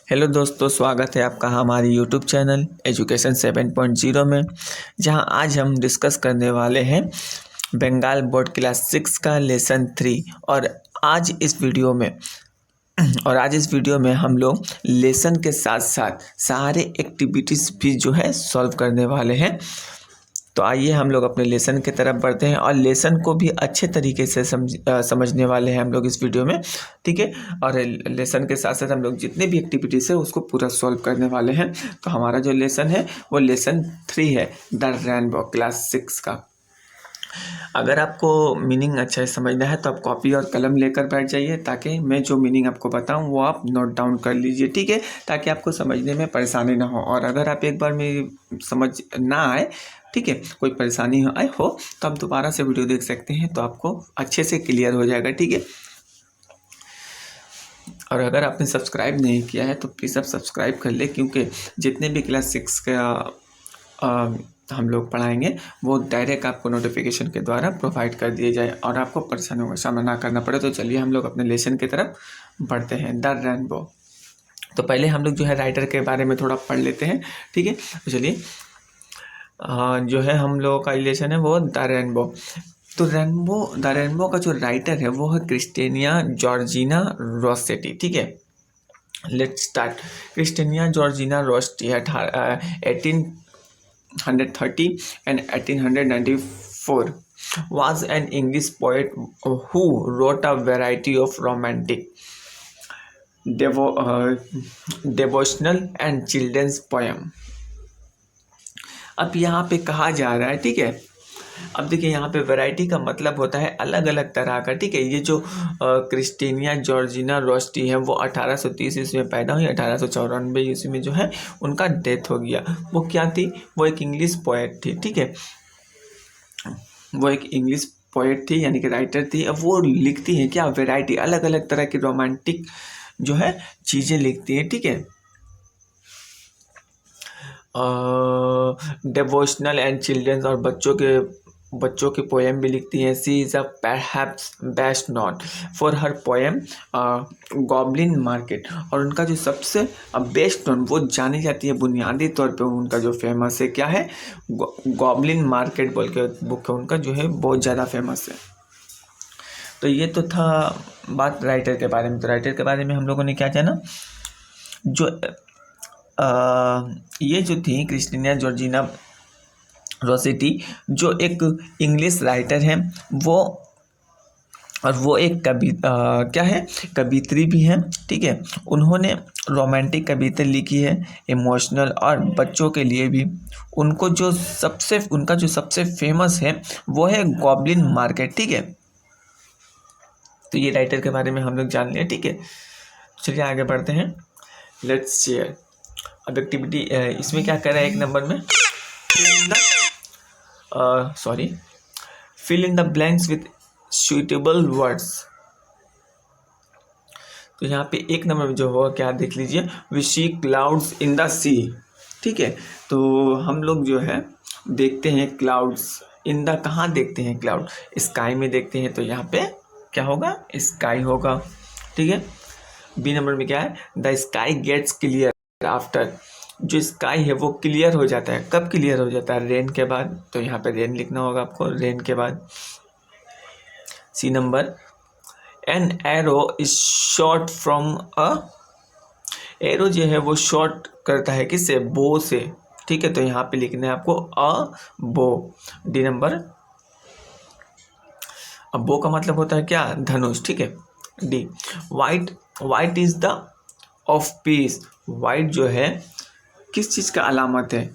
Hello दोस्तों, स्वागत है आपका हमारी यूट्यूब चैनल एजुकेशन 7.0 में, जहां आज हम डिस्कस करने वाले हैं बंगाल बोर्ड क्लास 6 का लेसन 3। आज इस वीडियो में हम लोग लेसन के साथ साथ सारे एक्टिविटीज़ भी जो है सॉल्व करने वाले हैं। तो आइए हम लोग अपने लेसन की तरफ बढ़ते हैं और लेसन को भी अच्छे तरीके से समझने वाले हैं हम लोग इस वीडियो में, ठीक है। और लेसन के साथ साथ हम लोग जितने भी एक्टिविटीज़ है उसको पूरा सॉल्व करने वाले हैं। तो हमारा जो लेसन है वो लेसन 3 है, द रेनबो क्लास 6 का। अगर आपको मीनिंग अच्छा से समझना है तो आप कॉपी और कलम लेकर बैठ जाइए, ताकि मैं जो मीनिंग आपको बताऊं वो आप नोट डाउन कर लीजिए, ठीक है, ताकि आपको समझने में परेशानी ना हो। और अगर आप एक बार मेरी समझ ना आए, ठीक है, कोई परेशानी आए हो तो आप दोबारा से वीडियो देख सकते हैं, तो आपको अच्छे से क्लियर हो जाएगा, ठीक है। और अगर आपने सब्सक्राइब नहीं किया है तो प्लीज़ आप सब्सक्राइब कर ले, क्योंकि जितने भी क्लास 6 का हम लोग पढ़ाएंगे वो डायरेक्ट आपको नोटिफिकेशन के द्वारा प्रोवाइड कर दिए जाए और आपको परेशानियों का सामना ना करना पड़े। तो चलिए हम लोग अपने लेसन की तरफ बढ़ते हैं, द रेनबो। तो पहले हम लोग जो है राइटर के बारे में थोड़ा पढ़ लेते हैं, ठीक है। तो चलिए, जो है हम लोगों का लेसन है वो द रेनबो। तो द रेनबो का जो राइटर है वो है क्रिस्टेनिया जॉर्जिना रॉसेटी, ठीक है। Let's start. Christina Georgina Rossetti है 1830 and 1894 was an English poet who wrote a variety of romantic, devotional and children's poem। अब यहाँ पे कहा जा रहा है, ठीक है। अब देखिए यहाँ पे वैरायटी का मतलब होता है अलग अलग तरह का, ठीक है। ये जो क्रिस्टीनिया जॉर्जिना रॉसेटी है वो 1830 ईस्वी में पैदा हुई, 1894 ईस्वी में जो है उनका डेथ हो गया। वो क्या थी? वो एक इंग्लिश पोएट थी, ठीक है। वो एक इंग्लिश पोएट थी, यानी कि राइटर थी। अब वो लिखती है क्या? वैरायटी, अलग अलग तरह की रोमांटिक जो है चीज़ें लिखती है, ठीक है। डिवोशनल एंड चिल्ड्रंस, और बच्चों के पोएम भी लिखती हैं। She is a perhaps best not for her poem Goblin Market, और उनका जो सबसे बेस्ट नॉन वो जानी जाती है बुनियादी तौर पे, उनका जो फेमस है क्या है? गॉबलिन मार्केट बोल के बुक है उनका, जो है बहुत ज़्यादा फेमस है। तो ये तो था बात राइटर के बारे में। तो राइटर के बारे में हम लोगों ने क्या जाना? जो ये जो थी क्रिस्टीनिया जॉर्जिना रॉसेटी, जो एक इंग्लिश राइटर हैं, वो एक क्या है? कवित्री भी हैं, ठीक है। उन्होंने रोमांटिक कविता लिखी है, इमोशनल, और बच्चों के लिए भी। उनका जो सबसे फेमस है वो है गॉबलिन मार्केट, ठीक है। तो ये राइटर के बारे में हम लोग जान लिया, ठीक है। चलिए आगे बढ़ते हैं। Let's share. अब एक्टिविटी इसमें क्या कर रहा है? एक नंबर में fill in the blanks with suitable words. तो यहाँ पे एक नंबर में जो होगा क्या, देख लीजिए। We see clouds in the sea, ठीक है। तो हम लोग जो है देखते हैं क्लाउड्स इन द, कहाँ देखते हैं क्लाउड? स्काई में देखते हैं। तो यहाँ पे क्या होगा? स्काई होगा, ठीक है। बी नंबर में क्या है? The sky gets clear after. जो स्काई है वो क्लियर हो जाता है। कब क्लियर हो जाता है? रेन के बाद। तो यहाँ पे रेन लिखना होगा आपको, रेन के बाद। C number, an arrow is shot from a, arrow जो है वो शॉट करता है किससे? बो से, ठीक है। तो यहाँ पे लिखना है आपको अ बो, डी नंबर। अब बो का मतलब होता है क्या? धनुष, ठीक है। D, white is the of peace. White जो है किस चीज़ का अलामत है?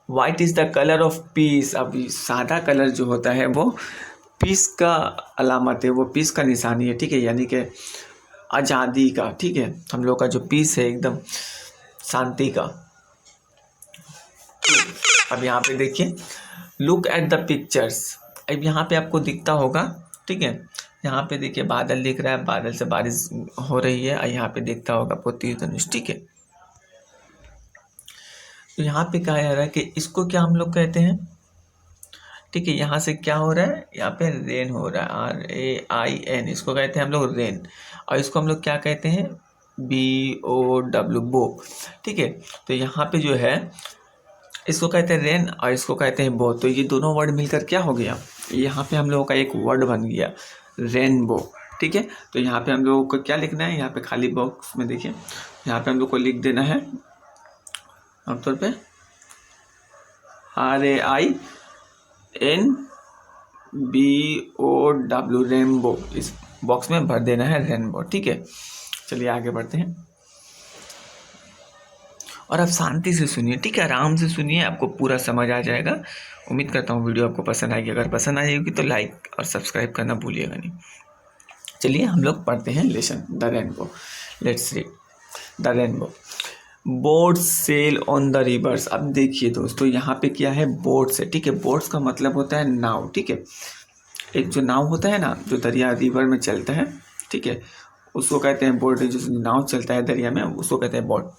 White is the colour of peace. अब सादा कलर जो होता है वो पीस का अलामत है, वो पीस का निशानी है, ठीक है, यानी कि आज़ादी का, ठीक है। हम लोग का जो पीस है एकदम शांति का। अब यहाँ पे देखिए, लुक एट द पिक्चर्स। अब यहाँ पे आपको दिखता होगा, ठीक है। यहाँ पे देखिए बादल दिख रहा है, बादल से बारिश हो रही है, और यहाँ पे दिखता होगा आपको तीर धनुष, ठीक है। तो यहाँ पे कहा जा रहा है कि इसको क्या हम लोग कहते हैं? ठीक है। यहाँ से क्या हो रहा है, यहाँ पे रेन हो रहा है, RAIN, इसको कहते हैं हम लोग रेन, और इसको हम लोग क्या कहते हैं, BOW, बो। ठीक है। तो यहाँ पे जो है इसको कहते हैं रेन और इसको कहते हैं बो। तो ये दोनों वर्ड मिलकर क्या हो गया, यहाँ पे हम लोगों का एक वर्ड बन गया रेनबो। ठीक है। तो यहाँ पे हम लोगों को क्या लिखना है, यहाँ पे खाली बॉक्स में देखिए, यहाँ पे हम लोग को लिख देना है आमतौर पे RAINBOW, रेनबो, इस बॉक्स में भर देना है रेनबो। ठीक है। चलिए आगे बढ़ते हैं और आप शांति से सुनिए, ठीक है, आराम से सुनिए, आपको पूरा समझ आ जाएगा। उम्मीद करता हूँ वीडियो आपको पसंद आएगी। अगर पसंद आएगी तो लाइक और सब्सक्राइब करना भूलिएगा नहीं। चलिए हम लोग पढ़ते हैं lesson the rainbow. Let's read the rainbow. Boats sail on the rivers. अब देखिए दोस्तों, यहाँ पे क्या है, बोट्स है। ठीक है। बोट्स का मतलब होता है नाव। ठीक है। एक जो नाव होता है ना, जो दरिया रिवर में चलता है, ठीक है, उसको कहते हैं बोट। जो नाव चलता है दरिया में, उसको कहते हैं बोट।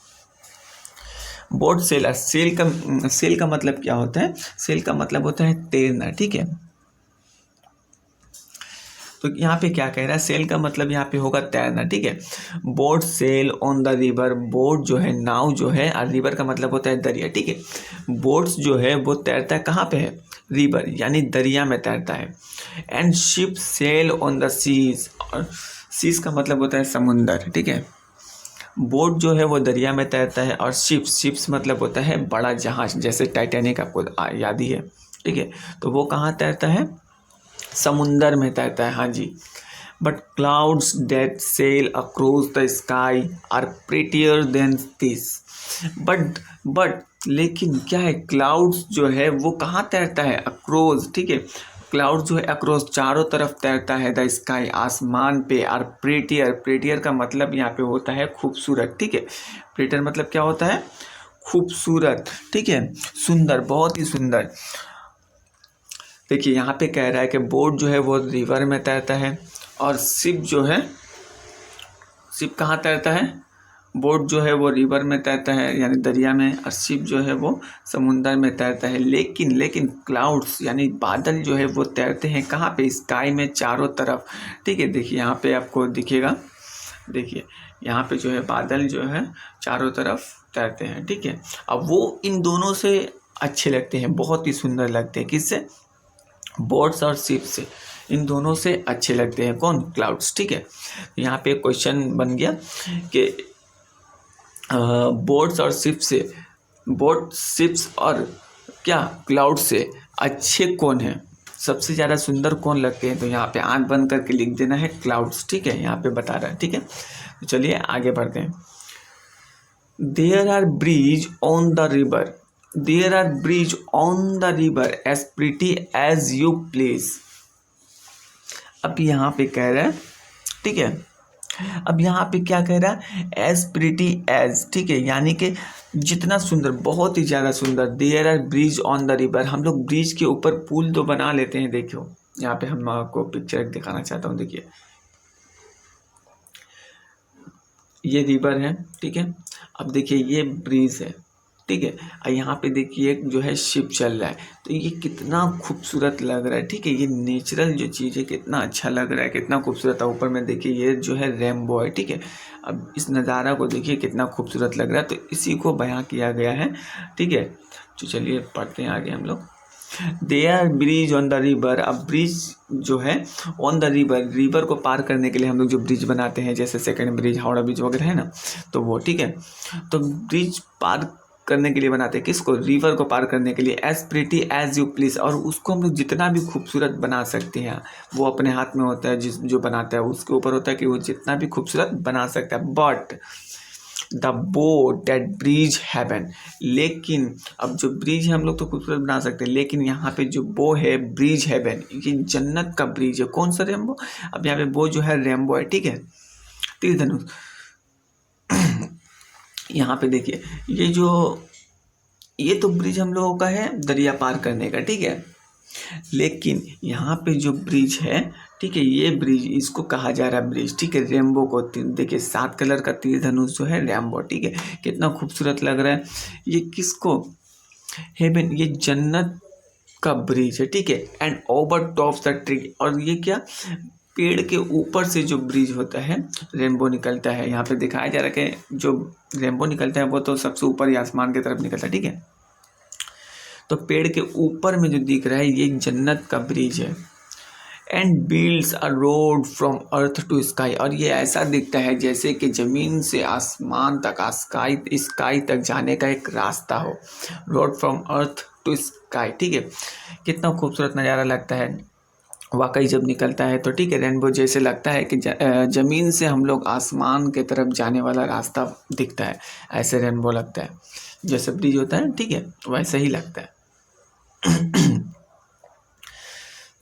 बोट सेलर, सेल का मतलब क्या होता है, सेल का मतलब होता है तैरना। ठीक है। तो यहाँ पे क्या कह रहा है, सेल का मतलब यहाँ पे होगा तैरना। ठीक है। Boat sail on the river, boat जो है, नाव जो है, और रिवर का मतलब होता है दरिया। ठीक है। बोट्स जो है वो तैरता है कहाँ पे है, रिवर यानी दरिया में तैरता है। And ship sail on the seas, और सीज का मतलब होता है समुंदर। ठीक है। बोट जो है वो दरिया में तैरता है, और शिप्स मतलब होता है बड़ा जहाज, जैसे टाइटैनिक आपको याद ही है। ठीक है। तो वो कहाँ तैरता है, समुंदर में तैरता है। हाँ जी। But clouds that sail across the sky are prettier than this. But लेकिन क्या है, क्लाउड्स जो है वो कहाँ तैरता है, अक्रॉस। ठीक है। क्लाउड जो है अक्रॉस, चारों तरफ तैरता है, द स्काई, आसमान पे। और प्रेटियर का मतलब यहाँ पे होता है खूबसूरत। ठीक है। प्रेटियर मतलब क्या होता है, खूबसूरत। ठीक है, सुंदर, बहुत ही सुंदर। देखिए यहाँ पे कह रहा है कि बोट जो है वो रिवर में तैरता है, और शिप जो है, शिप कहाँ तैरता है, बोट जो है वो रिवर में तैरता है यानी दरिया में, और शिप जो है वो समुंदर में तैरता है। लेकिन क्लाउड्स यानी बादल जो है वो तैरते हैं कहाँ पे, स्काई में, चारों तरफ। ठीक है। देखिए यहाँ पे आपको दिखेगा, देखिए यहाँ पे जो है बादल जो है चारों तरफ तैरते हैं। ठीक है। अब वो इन दोनों से अच्छे लगते हैं, बहुत ही सुंदर लगते हैं। किससे, बोट्स और शिप से, इन दोनों से अच्छे लगते हैं। कौन, क्लाउड्स। ठीक है। यहाँ पे क्वेश्चन बन गया कि बोट्स और शिप से, बोट, शिप्स और क्या, क्लाउड से अच्छे कौन हैं, सबसे ज़्यादा सुंदर कौन लगते हैं। तो यहाँ पे आंख बंद करके लिख देना है क्लाउड्स। ठीक है। यहाँ पे बता रहा है। ठीक है। तो चलिए आगे बढ़ते हैं। There are bridge on the river, there are bridge on the river as pretty as you please. अब यहाँ पे कह रहा है, ठीक है, अब यहाँ पे क्या कह रहा है, एज प्रिटी एज। ठीक है। यानी कि जितना सुंदर, बहुत ही ज़्यादा सुंदर। There are bridge on the river, हम लोग ब्रिज के ऊपर पुल तो बना लेते हैं। देखियो यहाँ पे हम आपको पिक्चर दिखाना चाहता हूँ। देखिए ये रिवर है। ठीक है। अब देखिए ये ब्रिज है। ठीक है। और यहाँ पे देखिए जो है शिप चल रहा है। तो ये कितना खूबसूरत लग रहा है। ठीक है। ये नेचुरल जो चीज़ है, कितना अच्छा लग रहा है, कितना खूबसूरत है। ऊपर में देखिए ये जो है रेनबो है। ठीक है। अब इस नज़ारा को देखिए कितना खूबसूरत लग रहा है। तो इसी को बयां किया गया है। ठीक है। तो चलिए पढ़ते हैं आगे हम लोग। There bridge on the river. अब ब्रिज जो है ऑन द रिवर, रिवर को पार करने के लिए हम लोग जो ब्रिज बनाते हैं, जैसे सेकंड ब्रिज, हावड़ा ब्रिज वगैरह है ना, तो वो। ठीक है। तो ब्रिज पार करने के लिए बनाते हैं, किसको, रिवर को पार करने के लिए। As pretty as you please, और उसको हम लोग जितना भी खूबसूरत बना सकते हैं, वो अपने हाथ में होता है। जो बनाता है उसके ऊपर होता है कि वो जितना भी खूबसूरत बना सकता है। But the boat that bridge heaven, लेकिन अब जो ब्रिज है हम लोग तो खूबसूरत बना सकते हैं, लेकिन यहाँ पे जो बो है, ब्रिज हेवन, ये जन्नत का ब्रिज है। कौन सा, रेम्बो। अब यहाँ पे बो जो है रेम्बो है। ठीक है। तीर धनुष। यहाँ पे देखिए ये तो ब्रिज हम लोगों का है दरिया पार करने का। ठीक है। लेकिन यहाँ पे जो ब्रिज है, ठीक है, ये ब्रिज, इसको कहा जा रहा है ब्रिज। ठीक है। रेम्बो को देखिए 7 कलर का तीर धनुष जो है रेम्बो। ठीक है। कितना खूबसूरत लग रहा है। ये किसको, हेवन, ये जन्नत का ब्रिज है, ठीक है। And over top the tree, और ये क्या, पेड़ के ऊपर से जो ब्रिज होता है रेनबो निकलता है। यहाँ पे दिखाया जा रहा है कि जो रेनबो निकलता है वो तो सबसे ऊपर ही आसमान की तरफ निकलता है, ठीक है। तो पेड़ के ऊपर में जो दिख रहा है ये जन्नत का ब्रिज है। And builds a road from earth to sky, और ये ऐसा दिखता है जैसे कि ज़मीन से आसमान तक, स्काई तक जाने का एक रास्ता हो। Road from earth to sky, ठीक है। कितना खूबसूरत नज़ारा लगता है वाकई जब निकलता है तो, ठीक है। रेनबो जैसे लगता है कि ज़मीन से हम लोग आसमान के तरफ जाने वाला रास्ता दिखता है, ऐसे रेनबो लगता है। जैसे ब्रिज होता है, ठीक है, वैसे ही लगता है।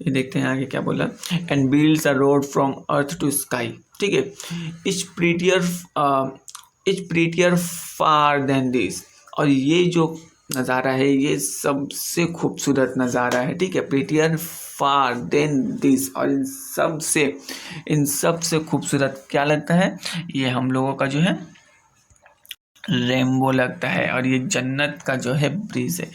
ये देखते हैं आगे क्या बोला। And builds a road from earth to sky, ठीक है। Each prettier far than this, और ये जो नज़ारा है ये सबसे खूबसूरत नज़ारा है, ठीक है। प्रीटियर फार देन दिस, और इन सब से खूबसूरत क्या लगता है, ये हम लोगों का जो है रेनबो लगता है। और ये जन्नत का जो है ब्रिज है,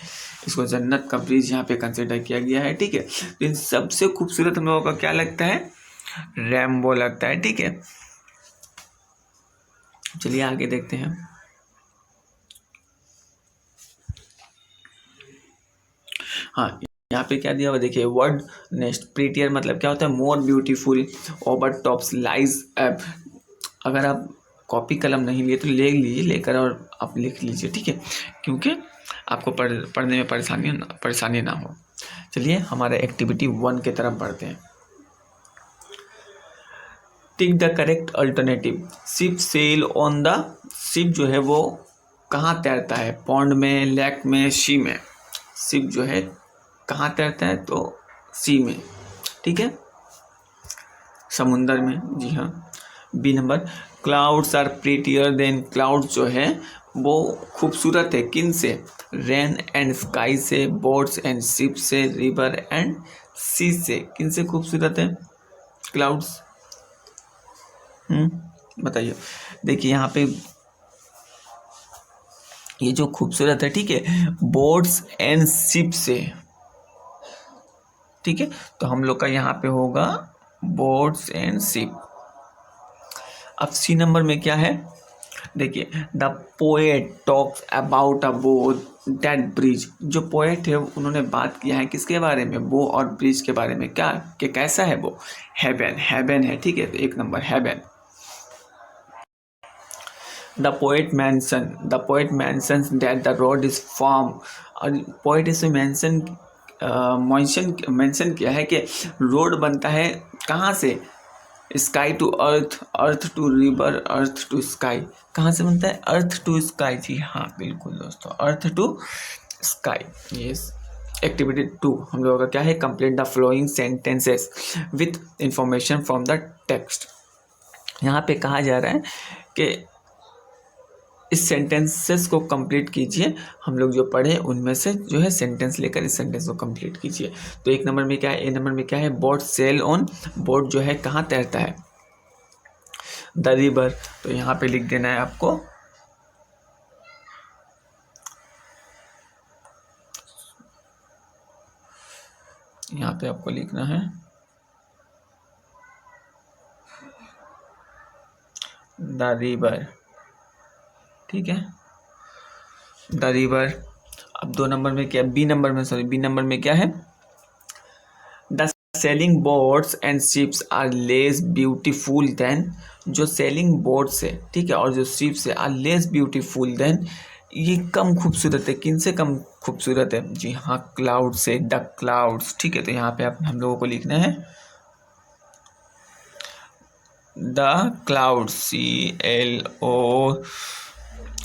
इसको जन्नत का ब्रिज यहाँ पे कंसिडर किया गया है, ठीक है। तो इन सबसे खूबसूरत हम लोगों का क्या लगता है, रेनबो लगता है, ठीक है। चलिए आगे देखते हैं। हाँ, यहाँ पे क्या दिया हुआ देखिए, वर्ड नेक्स्ट प्रीटियर मतलब क्या होता है, more beautiful, over tops lies. अगर आप कॉपी कलम नहीं लिए तो ले लीजिए, लेकर और आप लिख लीजिए, ठीक है, क्योंकि आपको पढ़ने में परेशानी ना हो। चलिए हमारे एक्टिविटी 1 की तरफ बढ़ते हैं। Tick the correct alternative. Ship sail on the, ship जो है वो कहाँ तैरता है, पॉन्ड में, लेक में, सी में। शिप जो है कहाँ तैरता है, तो सी में, ठीक है, समुंदर में, जी हाँ। B number, clouds are prettier than, clouds जो है वो खूबसूरत है किन से, रेन एंड स्काई से, बोट्स एंड शिप से, रिवर एंड सी से। किन से खूबसूरत है क्लाउड्स, बताइए। देखिए यहाँ पे ये जो खूबसूरत है, ठीक है, बोट्स एंड शिप से, ठीक है। तो हम लोग का यहाँ पे होगा बोट्स एंड शिप। अब सी नंबर में क्या है, देखिए, the poet talks about a boat that bridge. जो पोएट है उन्होंने बात किया है किसके बारे में, वो और ब्रिज के बारे में, क्या कि कैसा है वो, हेवन, हेवन है, ठीक है। तो 1 number heaven. The poet mentions that the road is form, और पोएट इसे मेंशन किया है कि रोड बनता है कहाँ से, sky to earth, earth to river, earth to sky. कहाँ से बनता है, अर्थ टू स्काई, जी हाँ बिल्कुल दोस्तों, earth to sky. Yes. Activity 2 हम लोगों का क्या है, complete the flowing sentences with information from the text. यहाँ पे कहा जा रहा है कि इस सेंटेंसेस को कंप्लीट कीजिए, हम लोग जो पढ़े उनमें से जो है सेंटेंस लेकर इस सेंटेंस को कंप्लीट कीजिए। तो 1 नंबर में क्या है, ए नंबर में क्या है, बोट सेल ऑन, बोट जो है कहाँ तैरता है, द रिवर। तो यहाँ पे लिख देना है आपको यहाँ पे आपको लिखना है द रिवर, ठीक है, द रिवर। अब 2 नंबर में क्या, बी नंबर में क्या है, the sailing boats and ships are less beautiful than. जो सेलिंग बोट्स है, ठीक है, और जो शिप्स है, आर लेस ब्यूटीफुल देन, ये कम खूबसूरत है, किन से कम खूबसूरत है, जी हाँ क्लाउड से, द क्लाउड्स, ठीक है। तो यहाँ पे आप हम लोगों को लिखना है द क्लाउड,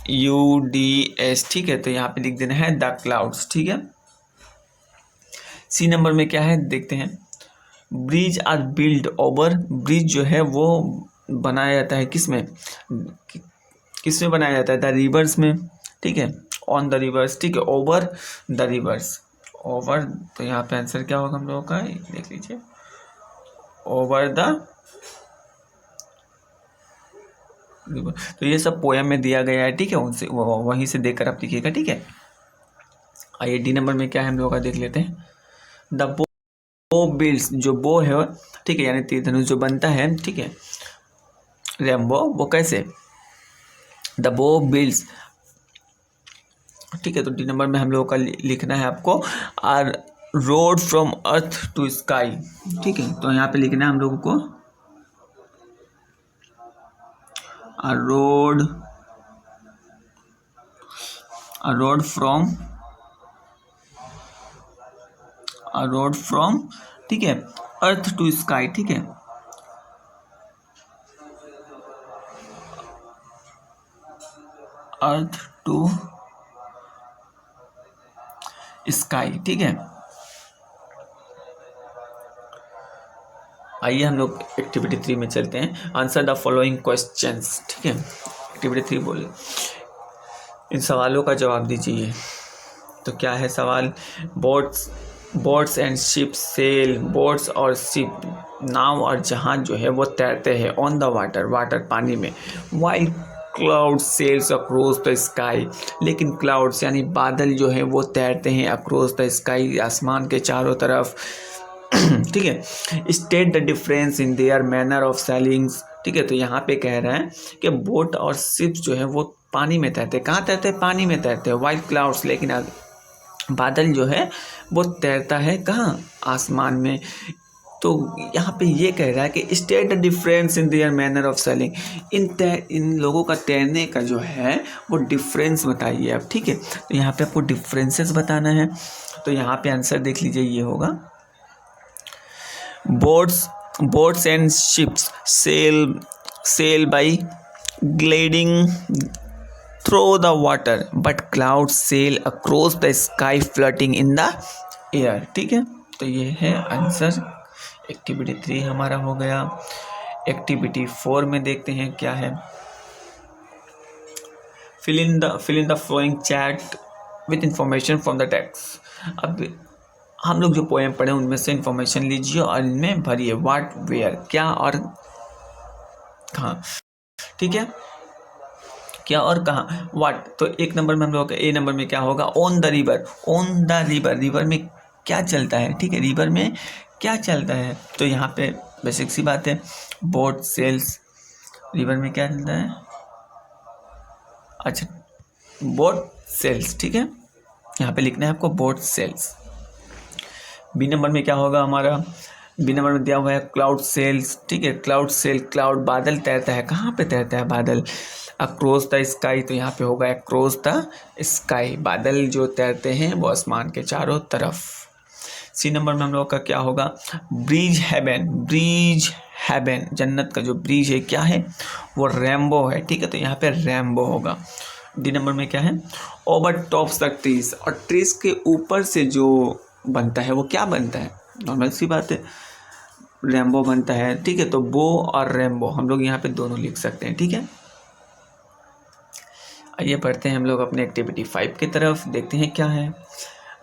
CLOUDS, ठीक है। तो यहाँ पे लिख देना है द क्लाउड्स, ठीक है। सी नंबर में क्या है देखते हैं, bridge are build over, bridge जो है वो बनाया जाता है किस में बनाया जाता है, द रिवर्स में, ठीक है, ऑन द रिवर्स, ठीक है, ओवर द रिवर्स, ओवर। तो यहाँ पे आंसर क्या होगा हम लोगों का, देख लीजिए, ओवर द रिवर। तो ये सब पोएम में दिया गया है, ठीक है, उनसे वहीं से देखकर आप लिखिएगा, ठीक है। आइए डी नंबर में क्या है हम लोगों का देख लेते हैं। द बो बिल्ड्स, जो बो है, ठीक है, यानी तीर धनुष जो बनता है, ठीक है, रेम्बो, वो कैसे, द बो बिल्ड्स, ठीक है। तो डी नंबर में हम लोगों का लिखना है आपको are road from earth to sky, ठीक है। तो यहाँ पे लिखना है हम लोगों को a road from, ठीक है, अर्थ टू स्काई, ठीक है, अर्थ टू स्काई, ठीक है। आइए हम लोग एक्टिविटी 3 में चलते हैं। आंसर द फॉलोइंग क्वेश्चंस, ठीक है। एक्टिविटी 3 बोले इन सवालों का जवाब दीजिए। तो क्या है सवाल, boats and ship sail, boats और शिप, नाव और जहाज जो है वो तैरते हैं ऑन द वाटर पानी में, while cloud sails across the sky, लेकिन क्लाउड्स यानी बादल जो है वो तैरते हैं अक्रॉस द स्काई, आसमान के चारों तरफ, ठीक है। State the difference in their manner of ceilings, ठीक है। तो यहाँ पे कह रहे हैं कि बोट और शिप्स जो है वो पानी में तैरते हैं, कहाँ तैरते हैं, पानी में तैरते हैं, वाइट क्लाउड्स, लेकिन बादल जो है वो तैरता है कहाँ, आसमान में। तो यहाँ पे ये कह रहा है कि state the difference in their manner of sailing, इन लोगों का तैरने का जो है वो डिफरेंस बताइए आप, ठीक है। तो यहाँ पे आपको डिफरेंसेस बताना है। तो यहाँ पे आंसर देख लीजिए, ये होगा boats and ships sail by gliding through the water, but clouds sail across the sky floating in the air, ठीक है। तो ये है आंसर। एक्टिविटी 3 हमारा हो गया। एक्टिविटी 4 में देखते हैं क्या है। fill in the following chat with information from the text। अब हम लोग जो पोएम पढ़े उनमें से इंफॉर्मेशन लीजिए और इनमें भरिए व्हाट, वेयर, क्या और कहाँ, ठीक है, क्या और कहाँ, व्हाट। तो एक नंबर में हम लोग ए नंबर में क्या होगा, ऑन द रिवर, रिवर में क्या चलता है, ठीक है, रिवर में क्या चलता है। तो यहाँ पे बेसिक सी बात है, बोट सेल्स, रिवर में क्या चलता है, अच्छा बोट सेल्स, ठीक है, यहाँ पे लिखना है आपको बोट सेल्स। बी नंबर में क्या होगा हमारा, बी नंबर में दिया हुआ है क्लाउड सेल्स, ठीक है, क्लाउड सेल, क्लाउड बादल तैरता है, कहाँ पे तैरता है बादल, अक्रॉस द स्काई, तो यहाँ पे होगा अक्रॉस द स्काई, बादल जो तैरते हैं वो आसमान के चारों तरफ। सी नंबर में हम लोग का क्या होगा, ब्रिज हैवन, जन्नत का जो ब्रिज है क्या है, वो रेम्बो है, ठीक है, तो यहाँ पे रेम्बो होगा। डी नंबर में क्या है, ओवर टॉप्स द ट्रीज, और ट्रीज के ऊपर से जो बनता है वो क्या बनता है, नॉर्मल सी बात है, रेम्बो बनता है, ठीक है। तो बो और रेम्बो हम लोग यहाँ पे दोनों लिख सकते हैं, ठीक है। आइए पढ़ते हैं हम लोग अपने एक्टिविटी 5 की तरफ, देखते हैं क्या है।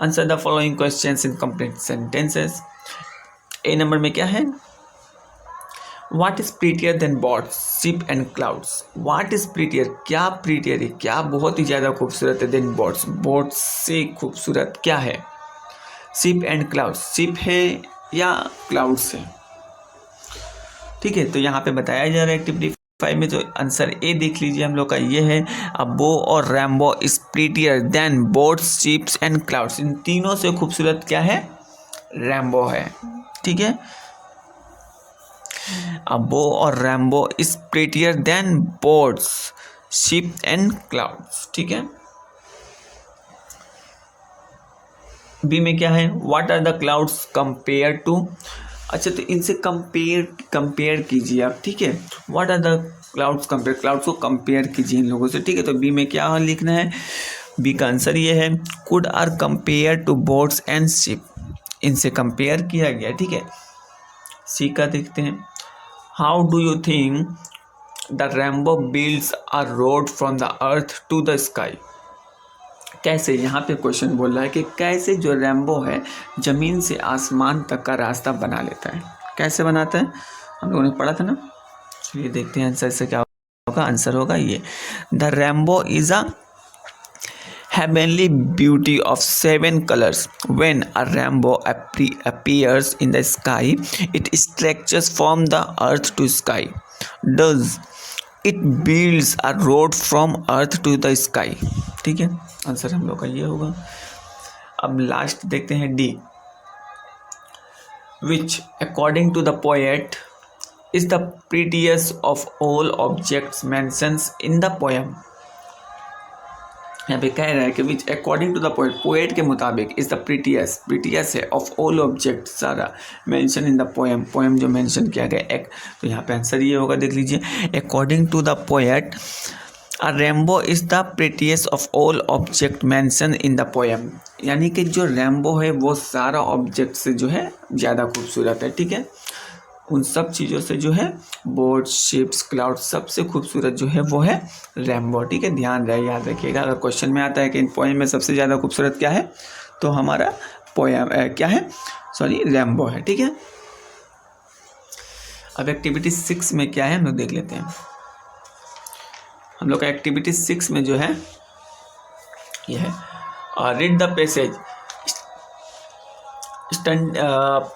Answer the following questions in complete sentences. A number में क्या है, what is prettier than boats, ship and clouds, what is prettier, क्या प्रीटियर है, क्या बहुत ही ज़्यादा खूबसूरत है, देन बोट्स, बोट्स से खूबसूरत क्या है, शिप एंड क्लाउड्स, शिप है या क्लाउड्स है, ठीक है। तो यहाँ पे बताया जा रहा है एक्टिविटी 5 में, जो आंसर ए देख लीजिए हम लोग का ये है, अब बो और rainbow is prettier than boats, ships and clouds, इन तीनों से खूबसूरत क्या है, रैम्बो है, ठीक है। अब बो और rainbow is prettier than boats, ship and clouds, ठीक है। बी में क्या है, what are the clouds compare to, अच्छा तो इनसे कंपेयर कीजिए आप, ठीक है, what are the clouds compare, clouds को कंपेयर कीजिए इन लोगों से, ठीक है। तो बी में क्या लिखना है, बी का आंसर ये है, could are compare to boats and ship, इनसे कंपेयर किया गया, ठीक है। सी का देखते हैं, how do you think the rainbow builds a road from the earth to the sky, कैसे, यहाँ पे क्वेश्चन बोल रहा है कि कैसे जो रेम्बो है ज़मीन से आसमान तक का रास्ता बना लेता है, कैसे बनाता है, हम लोगों ने पढ़ा था ना। चलिए देखते हैं आंसर से क्या होगा, आंसर होगा ये, the rainbow is a heavenly beauty of seven colors. When a rainbow appears in the sky, it stretches from the earth to sky. Does it builds a road from earth to the sky? ठीक है, answer हम लोग का ये होगा। अब last देखते हैं D, which according to the poet is the prettiest of all objects mentioned in the poem. यहाँ पे कह रहा है कि which according to the poet, poet के मुताबिक इज द प्रीटियस है ऑफ ऑल ऑब्जेक्ट सारा mention in the poem, poem जो मेंशन किया गया एक, तो यहाँ पे आंसर ये होगा, देख लीजिए, according to the poet a rainbow is the prettiest of all object mention in the poem. यानी कि जो रेनबो है वो सारा ऑब्जेक्ट से जो है ज़्यादा खूबसूरत है। ठीक है, उन सब चीज़ों से जो है बोर्ड, शिप्स, क्लाउड, सबसे खूबसूरत जो है वो है रेनबो। ठीक है, ध्यान रहे, याद रखिएगा। अगर क्वेश्चन में आता है कि इन पोएम में सबसे ज़्यादा खूबसूरत क्या है, तो हमारा पोएम क्या है, सॉरी रेनबो है। ठीक है, अब एक्टिविटी 6 में क्या है हम लोग देख लेते हैं। हम लोग का एक्टिविटी 6 में जो है ये है, read the passage,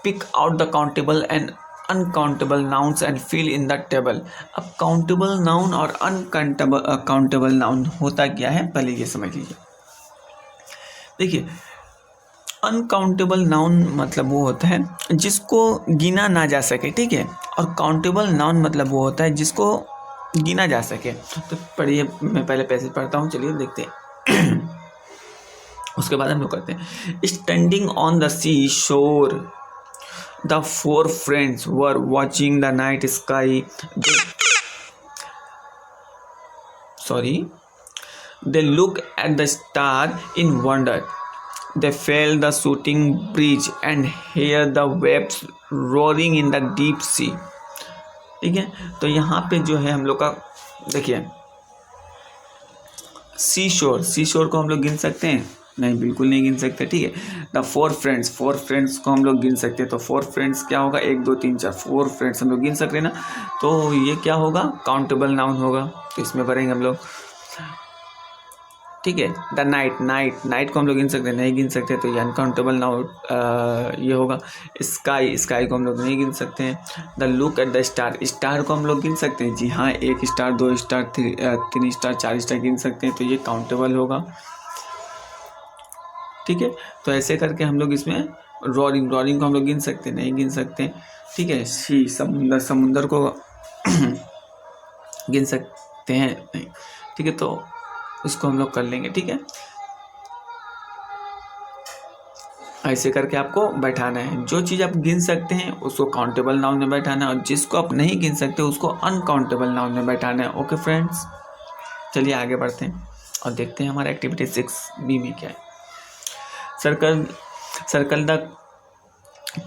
pick out the countable and uncountable nouns and fill in the table. अब काउंटेबल नाउन और अनकाउंटेबल नाउन होता क्या है, पहले ये समझ लीजिए। देखिए, अनकाउंटेबल नाउन मतलब वो होता है जिसको गिना ना जा सके। ठीक है, और काउंटेबल नाउन मतलब वो होता है जिसको गिना जा सके। तो पढ़िए, मैं पहले पैसेज पढ़ता हूँ, चलिए देखते हैं। उसके बाद हम लोग करते हैं। स्टैंडिंग ऑन द सी शोर the four friends were watching the night sky. They looked at the star in wonder. They felt the shooting breeze and hear the waves roaring in the deep sea. ठीक है, तो यहाँ पे जो है हम लोग का देखिए, सी शोर को हम लोग गिन सकते हैं? नहीं, बिल्कुल नहीं गिन सकते। ठीक है, द फोर फ्रेंड्स को हम लोग गिन सकते हैं। तो फोर फ्रेंड्स क्या होगा, 1 2 3 4, 4 फ्रेंड्स हम लोग गिन सकते हैं ना। तो ये क्या होगा, काउंटेबल नाउन होगा, तो इसमें भरेंगे हम लोग। ठीक है, द नाइट को हम लोग गिन सकते हैं? नहीं गिन सकते, तो ये अनकाउंटेबल नाउन ये होगा। स्काई को हम लोग नहीं गिन सकते हैं। The look at the star को हम लोग गिन सकते हैं? जी हाँ, 1 स्टार, 2 स्टार, 3 स्टार, 4 स्टार गिन सकते हैं, तो ये काउंटेबल होगा। ठीक है, तो ऐसे करके हम लोग इसमें रोरिंग को हम लोग गिन सकते हैं? नहीं गिन सकते। ठीक है, सी समुंदर को गिन सकते हैं? नहीं। ठीक है, तो उसको हम लोग कर लेंगे। ठीक है, ऐसे करके आपको बैठाना है। जो चीज़ आप गिन सकते हैं उसको काउंटेबल नाउन में बैठाना है, और जिसको आप नहीं गिन सकते उसको अनकाउंटेबल नाउन में बैठाना है। ओके फ्रेंड्स, चलिए आगे बढ़ते हैं और देखते हैं हमारा एक्टिविटी 6B में क्या है। Circle the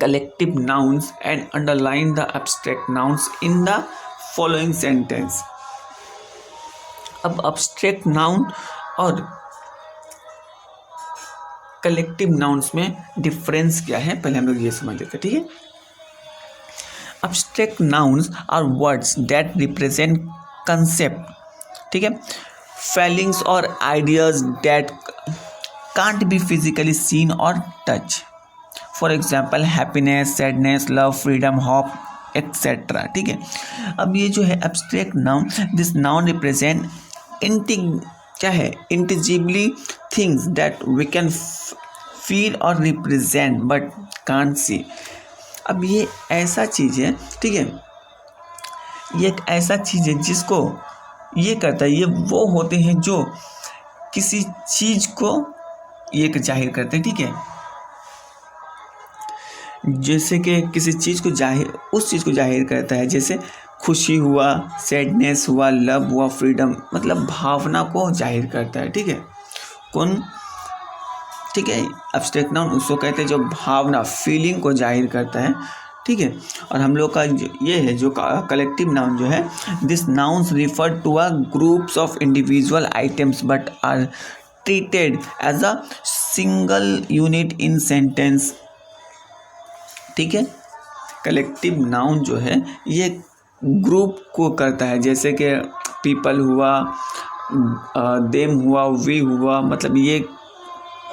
collective nouns and underline the abstract nouns in the following sentence. अब एब्स्ट्रैक्ट नाउन और कलेक्टिव नाउन्स में डिफरेंस क्या है, पहले हम लोग ये समझ लेते हैं। ठीक है, abstract nouns are words that represent concept, ठीक है, फीलिंग्स और ideas that can't be physically seen और touch. For example happiness, sadness, love, freedom, hope etcetera. ठीक है, अब ये जो है abstract noun, this noun represent क्या है, intangibly things that we can feel और रिप्रेजेंट बट कांट सी। अब ये ऐसा चीज़ है, ठीक है, ये एक ऐसा चीज़ है जिसको ये करता है, ये वो होते हैं जो किसी चीज़ को ये जाहिर करते हैं। ठीक है, जैसे कि किसी चीज़ को उस चीज़ को जाहिर करता है, जैसे खुशी हुआ, सैडनेस हुआ, लव हुआ, फ्रीडम, मतलब भावना को जाहिर करता है। ठीक है, कौन, ठीक है, एब्स्ट्रैक्ट नाउन उसको कहते हैं जो भावना, फीलिंग को जाहिर करता है। ठीक है, और हम लोग का ये है जो कलेक्टिव नाउन जो है, this nouns refer to a groups of individual items but are treated as a single unit in sentence. ठीक है, कलेक्टिव नाउन जो है ये ग्रुप को करता है, जैसे कि पीपल हुआ, देम हुआ, वी हुआ, मतलब ये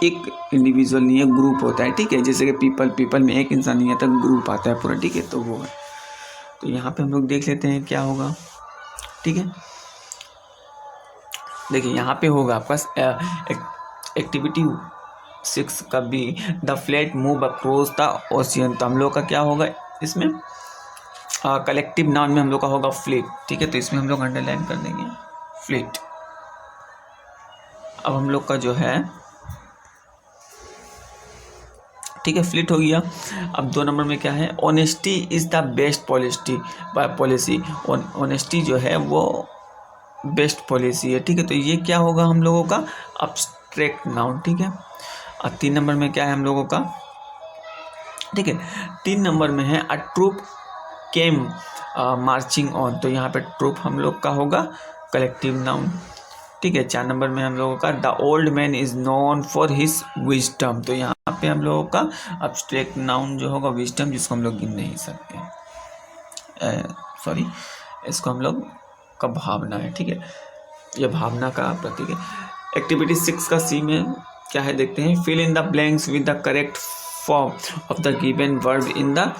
एक इंडिविजुअल नहीं है, ग्रुप होता है, ठीक है। जैसे कि पीपल में एक इंसान नहीं आता, ग्रुप आता है पूरा, ठीक है। तो वो है, तो यहाँ पे हम लोग देख लेते हैं क्या होगा, ठीक है। देखिए यहाँ पे होगा आपका एक्टिविटी 6 का B, the flight move across the ocean. तो हम लोग का क्या होगा इसमें, कलेक्टिव नाउन में हम लोग का होगा फ्लीट, ठीक है। तो इसमें हम लोग अंडरलाइन कर देंगे फ्लीट। अब हम लोग का जो है, ठीक है, फ्लीट हो गया। अब 2 नंबर में क्या है, honesty is the best policy. Honesty जो है वो बेस्ट पॉलिसी है, ठीक है। तो ये क्या होगा हम लोगों का, अब्स्ट्रैक्ट नाउन, ठीक है। और 3 नंबर में क्या है हम लोगों का, ठीक है, 3 नंबर में है अ ट्रूप केम मार्चिंग ऑन। तो यहाँ पे ट्रूप हम लोग का होगा कलेक्टिव नाउन, ठीक है। 4 नंबर में हम लोगों का the old man is known for his wisdom. तो यहाँ पे हम लोगों का अब्स्ट्रैक्ट नाउन जो होगा विजडम, जिसको हम लोग गिन नहीं सकते, सॉरी, इसको हम लोग का भावना है, ठीक है। यह भावना का प्रतीक है। एक्टिविटी 6 का सी में क्या है देखते हैं, fill in the blanks with the correct form of the given verb in the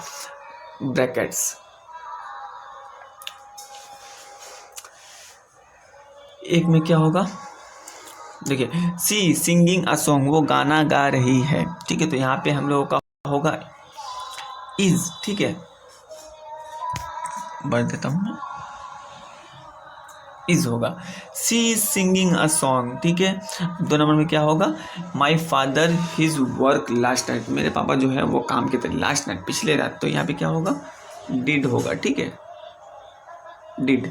brackets. एक में क्या होगा, देखिए, सी सिंगिंग अ सॉन्ग, वो गाना गा रही है, ठीक है। तो यहाँ पे हम लोगों का होगा इज, ठीक है, बढ़ देता हूँ मैं, इज होगा, सी इज सिंगिंग अ सॉन्ग, ठीक है। 2 नंबर में क्या होगा, my father his work last night, मेरे पापा जो है वो काम के थे लास्ट नाइट, पिछले रात। तो यहाँ पे क्या होगा, डिड होगा, ठीक है, डिड,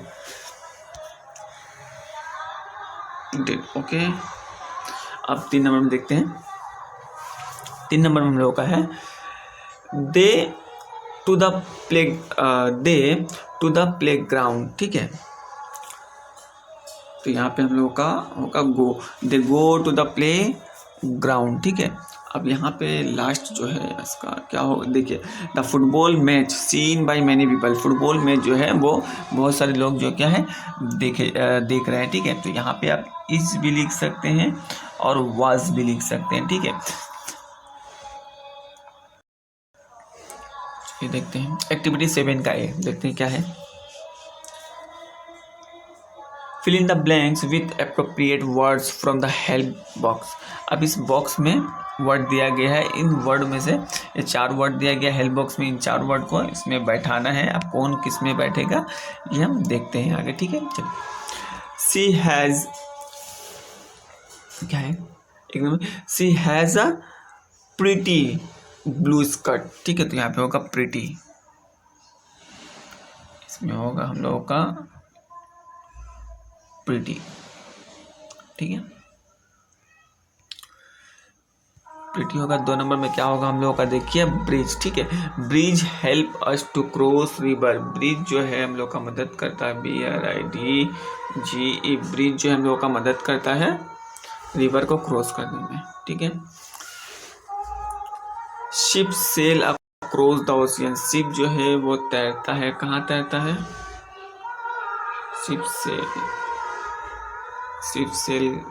ओके। अब 3 नंबर में देखते हैं, 3 नंबर में हम लोगों का है they to the playground, ठीक है। तो यहाँ पे हम लोगों का होगा go, they go to the playground, ठीक है। अब यहाँ पे लास्ट जो है इसका क्या हो, देखिए, the football match seen by many people. Football match जो है वो बहुत सारे लोग जो क्या है देख रहे हैं, ठीक है। तो यहाँ पे आप इज भी लिख सकते हैं और वाज भी लिख सकते हैं, ठीक है। ये देखते हैं एक्टिविटी 7 का ए, देखते हैं क्या है, fill in the blanks with appropriate words from the help box. अब इस बॉक्स में वर्ड दिया गया है, इन वर्ड में से ये 4 वर्ड दिया गया हेल्प बॉक्स में, इन 4 वर्ड को इसमें बैठाना है। अब कौन किस में बैठेगा ये हम देखते हैं आगे, ठीक है। चलिए, सी हैज़, क्या है, एक number, she has a pretty blue skirt, ठीक है। तो यहाँ पे होगा प्रिटी, इसमें होगा हम लोगों का प्रिटी, ठीक है, प्रिटी होगा। 2 नंबर में क्या होगा हम लोगों का, देखिए, ब्रिज, ठीक है। Bridge help us to cross river. Bridge जो है हम लोग का मदद करता है, BRIDGE, ब्रिज जो है हम लोगों का मदद करता है रिवर को क्रॉस करने में, ठीक है। Ship sail across the ocean. Ship जो है वो तैरता है, कहाँ तैरता है, ship sail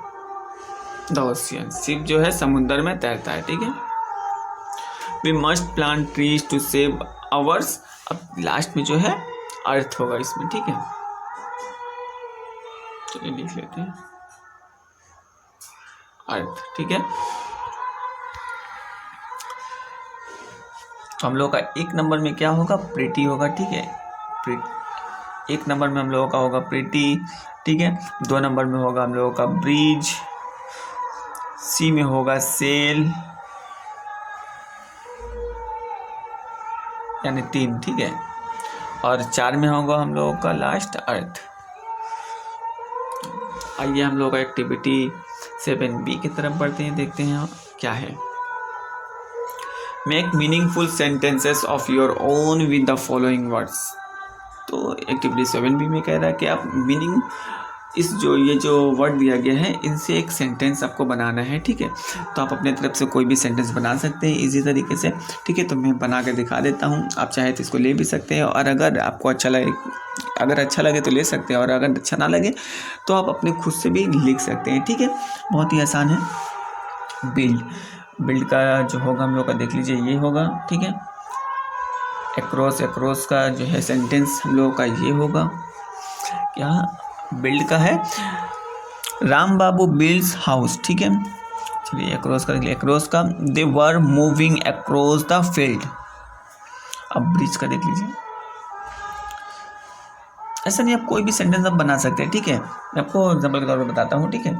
the ocean, ship जो है समुद्र में तैरता है, ठीक है। We must plant trees to save ours. अब लास्ट में जो है अर्थ होगा इसमें, ठीक है। चलिए लिख लेते हैं अर्थ, ठीक है। तो हम लोग का 1 नंबर में क्या होगा, प्रिटी होगा, ठीक है। 1 नंबर में हम लोगों का होगा प्रिटी, ठीक है। 2 नंबर में होगा हम लोगों का ब्रिज, सी में होगा सेल, यानी 3, ठीक है। और 4 में होगा हम लोगों का लास्ट अर्थ। आइए हम लोग का एक्टिविटी 7B की तरफ बढ़ते हैं, देखते हैं क्या है। Make meaningful sentences of your own with the following words. तो एक्टिविटी 7B में कह रहा है कि आप इस ये जो वर्ड दिया गया है इनसे एक सेंटेंस आपको बनाना है, ठीक है। तो आप अपने तरफ से कोई भी सेंटेंस बना सकते हैं इजी तरीके से, ठीक है। तो मैं बना के दिखा देता हूँ, आप चाहे तो इसको ले भी सकते हैं, और अगर आपको अच्छा लगे तो ले सकते हैं, और अगर अच्छा ना लगे तो आप अपने खुद से भी लिख सकते हैं, ठीक है। बहुत ही आसान है। बिल्ड का जो होगा हम लोग का देख लीजिए, ये होगा, ठीक है। एक्रोस का जो है सेंटेंस हम लोगों का ये होगा, क्या बिल्ड का है, राम बाबू बिल्ड्स हाउस, ठीक है। चलिए एक्रोस का they were moving across the field. अब ब्रिज का देख लीजिए, ऐसा नहीं, आप कोई भी सेंटेंस आप बना सकते हैं, ठीक है। मैं आपको एग्जाम्पल के तौर पर बताता हूँ, ठीक है।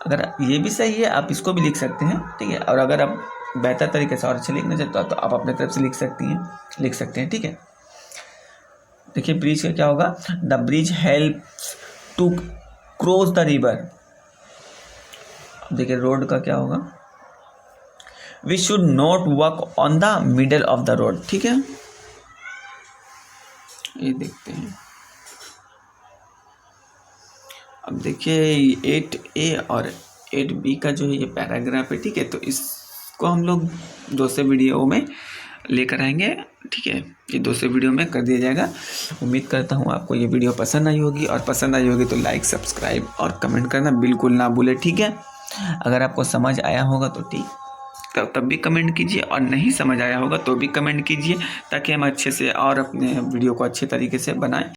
अगर ये भी सही है आप इसको भी लिख सकते हैं, ठीक है। और अगर आप बेहतर तरीके से और अच्छे लिखना चाहते हो तो आप अपने तरफ से लिख सकते हैं, ठीक है। देखिए ब्रिज का क्या होगा, the bridge helps to cross the river. देखिए रोड का क्या होगा, we should not walk on the middle of the road, ठीक है। ये देखते हैं, अब देखिए 8A और 8B का जो है ये पैराग्राफ है, ठीक है। तो इसको हम लोग दूसरे वीडियो में लेकर आएंगे, ठीक है। ये दूसरे वीडियो में कर दिया जाएगा। उम्मीद करता हूँ आपको ये वीडियो पसंद आई होगी, और पसंद आई होगी तो लाइक, सब्सक्राइब और कमेंट करना बिल्कुल ना भूले, ठीक है। अगर आपको समझ आया होगा तो ठीक, तब भी कमेंट कीजिए, और नहीं समझ आया होगा तो भी कमेंट कीजिए, ताकि हम अच्छे से और अपने वीडियो को अच्छे तरीके से बनाएं।